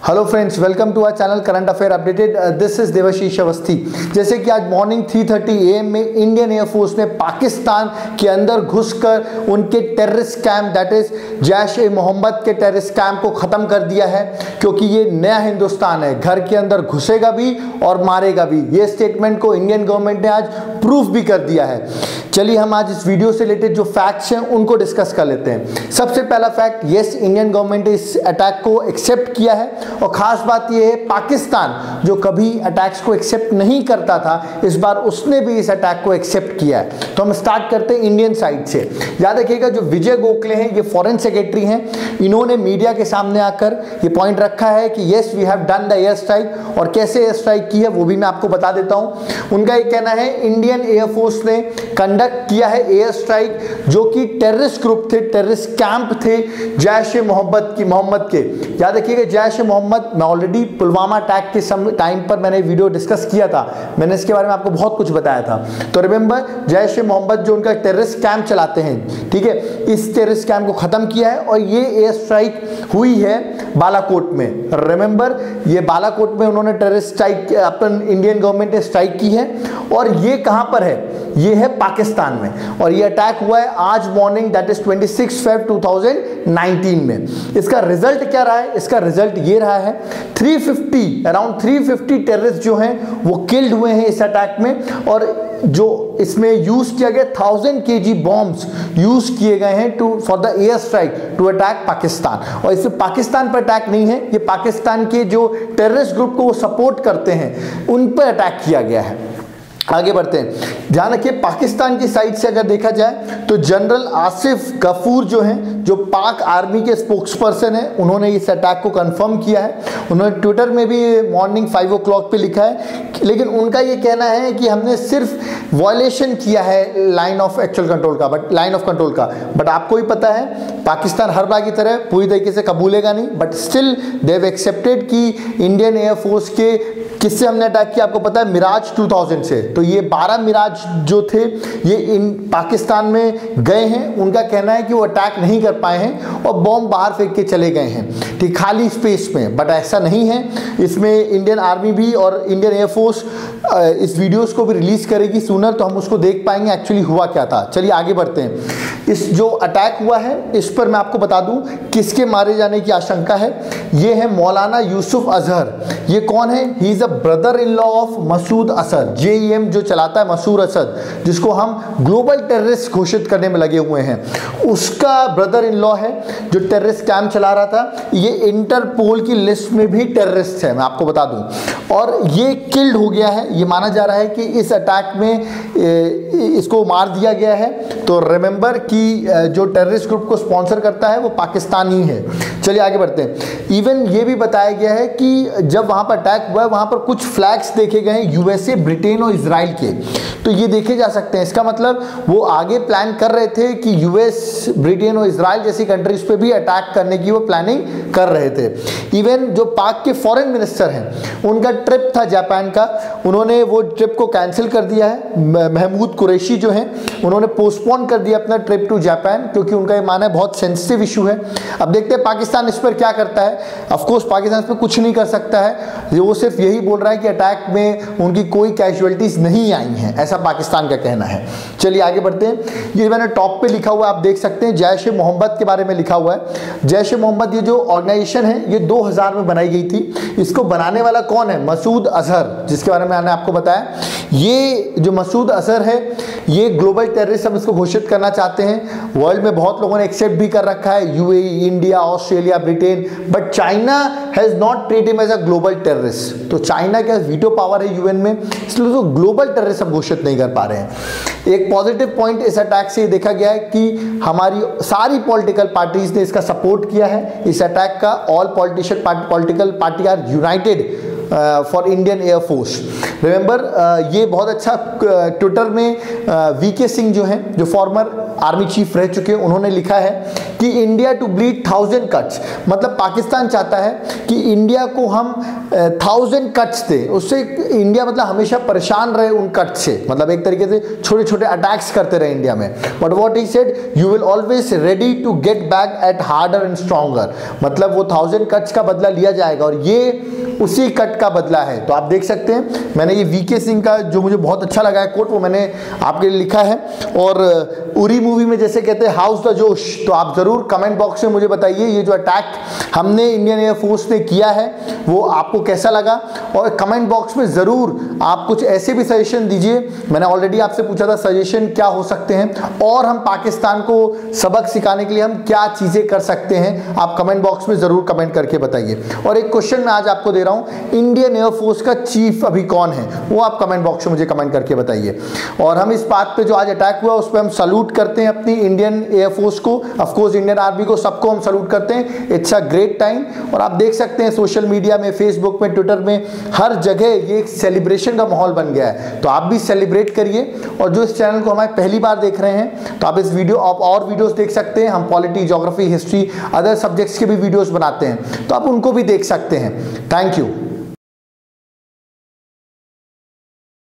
Hello friends, welcome to our channel current affair updated. This is Devashish Awasthi. जैसे कि आज morning 3:30 AM में Indian Air Force ने पाकिस्तान के अंदर घुसकर उनके terrorist camp that is Jaish e Mohammed के टेररिस्ट कैंप को ख़त्म कर दिया है, क्योंकि ये नया हिंदुस्तान है, घर के अंदर घुसेगा भी और मारेगा भी। ये स्टेटमेंट को इंडियन गवर्नमेंट ने आज प्रूफ भी कर दिया है। चलिए हम आज इस वीडियो से रिलेटेड जो फैक्ट्स हैं उनको डिस्कस कर लेते हैं। सबसे पहला फैक्ट, यस, इंडियन गवर्नमेंट ने इस अटैक को एक्सेप्ट किया है और खास बात यह है पाकिस्तान जो कभी अटैक्स को एक्सेप्ट नहीं करता था, इस बार उसने भी इस अटैक को एक्सेप्ट किया है। तो हम स्टार्ट करते हैं इंडियन साइड से। याद रखिएगा, जो विजय गोखले हैं ये फॉरेन सेक्रेटरी हैं, इन्होंने मीडिया के सामने आकर ये पॉइंट रखा है कि yes we have done the air strike, और कैसे एयर स्ट्राइक की है वो भी मैं आपको बता देता हूं। उनका ये कहना है इंडियन एयरफोर्स ने कंडक्ट किया है एयर स्ट्राइक जो कि टेररिस्ट ग्रुप थे, टेररिस्ट कैंप थे मोहम्मद के। याद रखिएगा, जैश-ए-मोहम्मद, मैं ऑलरेडी पुलवामा अटैक के टाइम पर मैंने वीडियो डिस्कस किया था, मैंने इसके बारे में आपको बहुत कुछ बताया था। तो रिमेंबर, जैश-ए-मोहम्मद जो उनका टेररिस्ट कैंप चलाते हैं, ठीक है, इस टेररिस्ट कैंप को खत्म किया है और ये एयर स्ट्राइक हुई है बालाकोट में। रिमेंबर, ये बालाकोट में उन्होंने टेररिस्ट स्ट्राइक, अपन इंडियन गवर्नमेंट ने स्ट्राइक की है, और ये कहां पर है? ये है पाकिस्तान में, और ये अटैक हुआ है आज मॉर्निंग दैट इज 26 Feb 2019 में। इसका रिजल्ट क्या रहा है? इसका रिजल्ट ये रहा है, 350 अराउंड 350 टेररिस्ट जो हैं वो किल्ड हुए हैं इस अटैक में, और जो इसमें यूज किया गया 1000 kg बॉम्ब्स यूज किए गए हैं for the air strike to attack Pakistan. और इससे पाकिस्तान पर अटैक नहीं है, ये पाकिस्तान के जो टेररिस्ट ग्रुप को वो सपोर्ट करते हैं उन पर अटैक किया गया है। आगे बढ़ते हैं। ध्यान रखिए, पाकिस्तान की साइड से अगर देखा जाए तो जनरल आसिफ गफूर जो हैं, जो पाक आर्मी के स्पोक्स पर्सन हैं, उन्होंने इस अटैक को कंफर्म किया है। उन्होंने ट्विटर में भी मॉर्निंग 5 o'clock पे लिखा है, लेकिन उनका ये कहना है कि हमने सिर्फ वायलेशन किया है लाइन ऑफ एक्चुअल कंट्रोल का, लाइन ऑफ कंट्रोल का। बट आपको ही पता है पाकिस्तान हर बार की तरह पूरी तरीके से कबूलेगा नहीं, but still they have accepted कि इंडियन एयरफोर्स के किससे हमने अटैक किया, आपको पता है, मिराज 2000 से। तो ये 12 मिराज जो थे ये इन पाकिस्तान में गए हैं। उनका कहना है कि वो अटैक नहीं कर पाए हैं और बॉम्ब बाहर फेंक के चले गए हैं, ठीक, खाली स्पेस में। बट ऐसा नहीं है, इसमें इंडियन आर्मी भी और इंडियन एयरफोर्स इस वीडियोस को भी रिलीज करेगी सूनर, तो हम उसको देख पाएंगे एक्चुअली हुआ क्या था। चलिए आगे बढ़ते हैं। इस जो अटैक हुआ है इस पर मैं आपको बता दूं किसके मारे जाने की आशंका है। ये है मौलाना यूसुफ अजहर। ये कौन है? He is a brother in law of Masood Asad, JEM जो चलाता है मसूद असद, जिसको हम ग्लोबल टेररिस्ट घोषित करने में लगे हुए हैं, उसका ब्रदर इन लॉ है जो टेररिस्ट कैंप चला रहा था। ये इंटरपोल की लिस्ट में भी टेररिस्ट है, मैं आपको बता दूं, और ये किल्ड हो गया है। ये माना जा रहा है कि इस अटैक में इसको मार दिया गया है। तो रिमेंबर कि जो टेररिस्ट ग्रुप को स्पॉन्सर करता है वो पाकिस्तानी है। चलिए आगे बढ़ते हैं। इवन ये भी बताया गया है कि जब वहाँ पर अटैक हुआ है वहाँ पर कुछ फ्लैग्स देखे गए हैं USA, ब्रिटेन और इजराइल के। तो ये देखे जा सकते हैं, इसका मतलब वो आगे प्लान कर रहे थे कि US, ब्रिटेन और इजराइल जैसी कंट्रीज पे भी अटैक करने की वो प्लानिंग कर रहे थे। इवन जो पाक के फॉरेन मिनिस्टर हैं, उनका ट्रिप था जापान का, उन्होंने वो ट्रिप को कैंसिल कर दिया है। महमूद कुरैशी जो हैं उन्होंने पोस्टपोन कर दिया अपना ट्रिप टू जापान, क्योंकि उनका ये मानना है बहुत सेंसिटिव इशू है। अब देखते हैं पाकिस्तान इस पर क्या करता है। ऑफकोर्स पाकिस्तान इस पर कुछ नहीं कर सकता है, वो सिर्फ यही बोल रहा है कि अटैक में उनकी कोई कैजुअलिटीज नहीं आई हैं, ऐसा पाकिस्तान का कहना है। चलिए आगे बढ़ते हैं। ये मैंने टॉप पे लिखा हुआ है, आप देख सकते हैं, जैश-ए-मोहम्मद के बारे में लिखा हुआ है। जैश-ए-मोहम्मद ये जो ऑर्गेनाइजेशन है ये 2000 में बनाई गई थी। इसको बनाने वाला कौन है? मसूद अजहर, जिसके बारे में मैंने आपको बताया। ये जो मसूद अजहर है ये ग्लोबल टेररिस्ट हम इसको घोषित करना चाहते हैं। वर्ल्ड में बहुत लोगों ने एक्सेप्ट भी कर रखा है, UAE, India, Australia, Britain, but China has not treat him as a global terrorist. तो चाइना का वीटो पावर है UN में, इसलिए उसको ग्लोबल टेररिस्ट हम घोषित नहीं कर पा रहे हैं। एक पॉजिटिव पॉइंट इस अटैक से देखा गया है कि हमारी सारी पॉलिटिकल पार्टीज ने इसका सपोर्ट किया है, इस अटैक का। All political party are united for Indian Air Force. Remember, ये बहुत अच्छा ट्विटर में VK सिंह जो हैं, जो फॉर्मर आर्मी चीफ रह चुके, उन्होंने लिखा है कि इंडिया टू ब्लीड 1000 कट्स, मतलब पाकिस्तान चाहता है कि इंडिया को हम 1000 कट्स दे, उससे इंडिया मतलब हमेशा परेशान रहे उन कट से, मतलब एक तरीके से छोटे छोटे अटैक्स करते रहे इंडिया में। But what he said, you will always ready to get back at harder and stronger, मतलब वो 1000 कट्स का बदला लिया जाएगा और ये उसी कट का बदला है। तो आप देख सकते हैं, मैंने ये वीके सिंह का जो मुझे बहुत अच्छा लगा है कोट, वो मैंने आपके लिए लिखा है। और उरी मूवी में जैसे कहते हैं हाउस द जोश, तो आप जरूर कमेंट बॉक्स में मुझे बताइए ये जो अटैक हमने इंडियन एयरफोर्स ने किया है वो आपको कैसा लगा, और कमेंट बॉक्स में जरूर आप कुछ ऐसे भी सजेशन दीजिए। मैंने ऑलरेडी आपसे पूछा था सजेशन क्या हो सकते हैं और हम पाकिस्तान को सबक सिखाने के लिए हम क्या चीजें कर सकते हैं, आप कमेंट बॉक्स में जरूर कमेंट करके बताइए। और एक क्वेश्चन मैं आज आपको दे रहा हूं, इंडियन एयरफोर्स का चीफ अभी कौन है, वो आप कमेंट बॉक्स में मुझे कमेंट करके बताइए। और हम इस बात पे जो आज अटैक हुआ उस पर हम सल्यूट करते हैं अपनी इंडियन एयरफोर्स को, ऑफ कोर्स इंडियन आर्मी को, सबको हम सल्यूट करते हैं। It's a great time. और आप देख सकते हैं सोशल मीडिया में, फेसबुक में, ट्विटर में, हर जगह ये एक सेलिब्रेशन का माहौल बन गया है। तो आप भी सेलिब्रेट करिए। और जो इस चैनल को हमारे पहली बार देख रहे हैं तो आप इस वीडियो आप और वीडियोस देख सकते हैं, हम polity, geography, history, other subjects के भी वीडियोस बनाते हैं, तो आप उनको भी देख सकते हैं। Thank you.